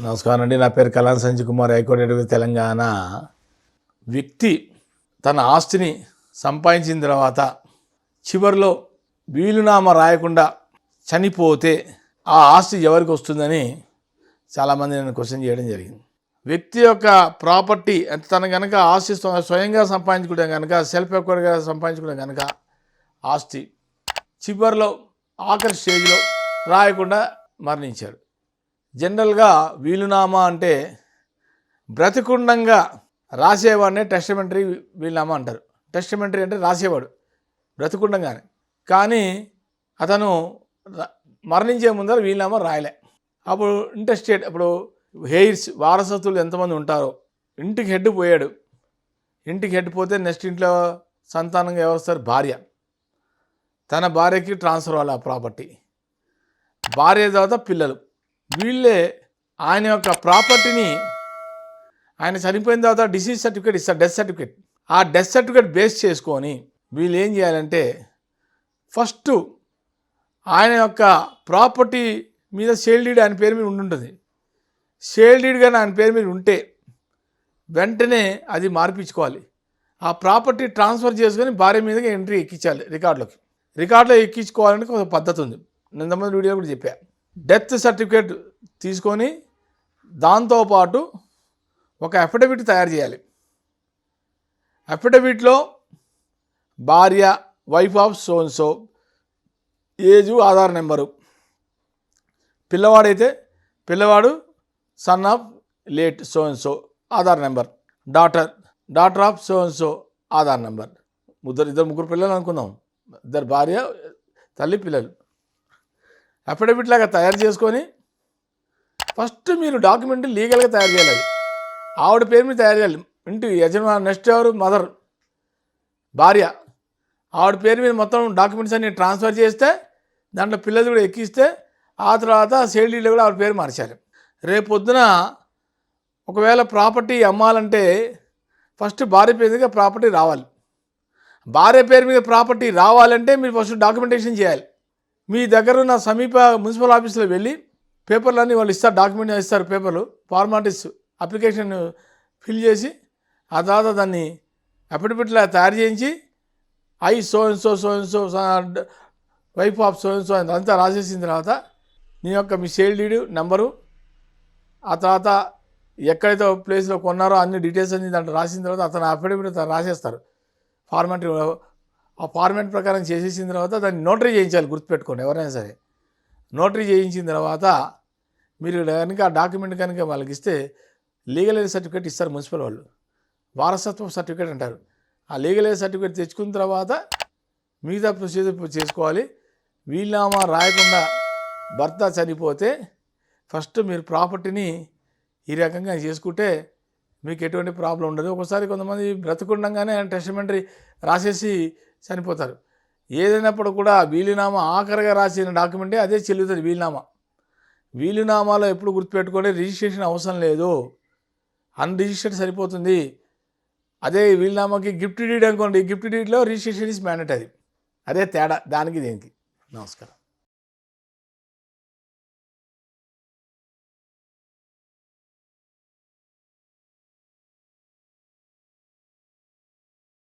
నమస్కారం అండి. నా పేరు కలాన్ సంజయ్ కుమార్, హైకోర్టు అడ్వకేట్, తెలంగాణ. వ్యక్తి తన ఆస్తిని సంపాదించిన తర్వాత చివరిలో వీలునామా రాయకుండా చనిపోతే ఆ ఆస్తి ఎవరికి వస్తుందని చాలామంది నన్ను క్వశ్చన్ చేయడం జరిగింది. వ్యక్తి యొక్క ప్రాపర్టీ తన కనుక ఆస్తి స్వయంగా సంపాదించుకుంటే కనుక, సెల్ఫ్ ఎక్వర్గా సంపాదించుకుంటే కనుక ఆస్తి చివరిలో ఆఖరి స్టేజ్లో రాయకుండా మరణించాడు. జనరల్గా వీలునామా అంటే బ్రతికుండంగా రాసేవాడినే టెస్టమెంటరీ వీలునామా అంటారు. టెస్టమెంటరీ అంటే రాసేవాడు బ్రతికుండంగానే, కానీ అతను మరణించే ముందర వీలునామా రాయలే. అప్పుడు ఇంటెస్టేట్, అప్పుడు హెయిర్స్ వారసత్తులు ఎంతమంది ఉంటారో, ఇంటికి హెడ్ పోయాడు. ఇంటికి హెడ్ పోతే నెక్స్ట్ ఇంట్లో సంతానంగా ఎవరు వస్తారు? భార్య. తన భార్యకి ట్రాన్స్ఫర్ అవ్వాలి ఆ ప్రాపర్టీ. భార్య తర్వాత పిల్లలు. వీళ్ళే ఆయన యొక్క ప్రాపర్టీని ఆయన చనిపోయిన తర్వాత డిసీజ్ సర్టిఫికేట్ ఇస్తారు, డెత్ సర్టిఫికేట్. ఆ డెత్ సర్టిఫికేట్ బేస్ చేసుకొని వీళ్ళు ఏం చేయాలంటే, ఫస్ట్ ఆయన యొక్క ప్రాపర్టీ మీద సేల్ డీడ్ ఆయన పేరు మీద ఉండుంటుంది. సేల్ డీడ్ కానీ ఆయన పేరు మీద ఉంటే వెంటనే అది మార్పించుకోవాలి. ఆ ప్రాపర్టీ ట్రాన్స్ఫర్ చేసుకొని భార్య మీదకి ఎంట్రీ ఎక్కించాలి రికార్డులో ఎక్కించుకోవాలంటే కొంత పద్ధతి ఉంది. నేను ఇంతమంది వీడియో కూడా చెప్పా. డెత్ సర్టిఫికేట్ తీసుకొని దాంతోపాటు ఒక అఫిడవిట్ తయారు చేయాలి. అఫిడవిట్లో భార్య, wife of so and so, age, Aadhaar number, పిల్లవాడైతే పిల్లవాడు son of late so and so, Aadhaar number, daughter of so and so, Aadhaar number. ఇద్దరు ముగ్గురు పిల్లలు అనుకుందాం, ఇద్దరు భార్య, తల్లి, పిల్లలు. అఫిడవిట్ లాగా తయారు చేసుకొని ఫస్ట్ మీరు డాక్యుమెంట్ లీగల్గా తయారు చేయాలి. అది ఆవిడ పేరు మీద తయారు చేయాలి. ఇంటి యజమాని, నెక్స్ట్ ఎవరు? మదర్, భార్య. ఆవిడ పేరు మీద మొత్తం డాక్యుమెంట్స్ అన్ని ట్రాన్స్ఫర్ చేస్తే, దాంట్లో పిల్లలు కూడా ఎక్కిస్తే, ఆ తర్వాత సేల్ డీడ్లో కూడా ఆవిడ పేరు మార్చాలి. రేపు పొద్దున ఒకవేళ ప్రాపర్టీ అమ్మాలంటే ఫస్ట్ భార్య పేరు మీద ప్రాపర్టీ రావాలి. భార్య పేరు మీద ప్రాపర్టీ రావాలంటే మీరు ఫస్ట్ డాక్యుమెంటేషన్ చేయాలి. మీ దగ్గర ఉన్న సమీప మున్సిపల్ ఆఫీస్లో వెళ్ళి పేపర్లన్నీ వాళ్ళు ఇస్తారు, డాక్యుమెంట్ ఇస్తారు, పేపర్లు, ఫార్మాలిటీస్, అప్లికేషన్ ఫిల్ చేసి, ఆ తర్వాత దాన్ని అఫిడవిట్లా తయారు చేయించి, I so and so so and so wife of so and so అంతా రాసేసిన తర్వాత మీ సేల్ డీడ్ నెంబరు, ఆ తర్వాత ఎక్కడైతే ప్లేస్లో కొన్నారో అన్ని డీటెయిల్స్ అన్ని దాంట్లో రాసిన తర్వాత అతను అఫిడవిట్ రాసేస్తారు. ఆ ఫార్మాట్ ప్రకారం చేసేసిన తర్వాత దాన్ని నోటరీ చేయించాలి. గుర్తుపెట్టుకోండి, ఎవరైనా సరే నోటరీ చేయించిన తర్వాత మీరు కనుక ఆ డాక్యుమెంట్ కనుక వాళ్ళకి ఇస్తే లీగల్ ఎయిడ్ సర్టిఫికేట్ ఇస్తారు మున్సిపల్ వాళ్ళు, వారసత్వ సర్టిఫికేట్ అంటారు. ఆ లీగల్ ఎయిడ్ సర్టిఫికేట్ తెచ్చుకున్న తర్వాత మిగతా ప్రొసీజర్ చేసుకోవాలి. వీలునామా రాయకుండా భర్త చనిపోతే ఫస్ట్ మీరు ప్రాపర్టీని ఈ రకంగా చేసుకుంటే మీకు ఎటువంటి ప్రాబ్లం ఉండదు. ఒకసారి కొంతమంది బ్రతుకుండగానే టెస్టమెంటరీ రాసేసి చనిపోతారు. ఏదైనప్పుడు కూడా వీలునామా ఆఖరిగా రాసిన డాక్యుమెంటే అదే చెల్లుతుంది. వీలునామాలో ఎప్పుడు గుర్తుపెట్టుకోండి, రిజిస్ట్రేషన్ అవసరం లేదు, అన్రిజిస్టర్డ్ సరిపోతుంది. అదే వీలునామాకి గిఫ్ట్ డీడ్ అనుకోండి, గిఫ్ట్ డీడ్లో రిజిస్ట్రేషన్ ఇస్ మ్యాండేటరీ. అదే తేడా దానికి దీనికి. నమస్కారం.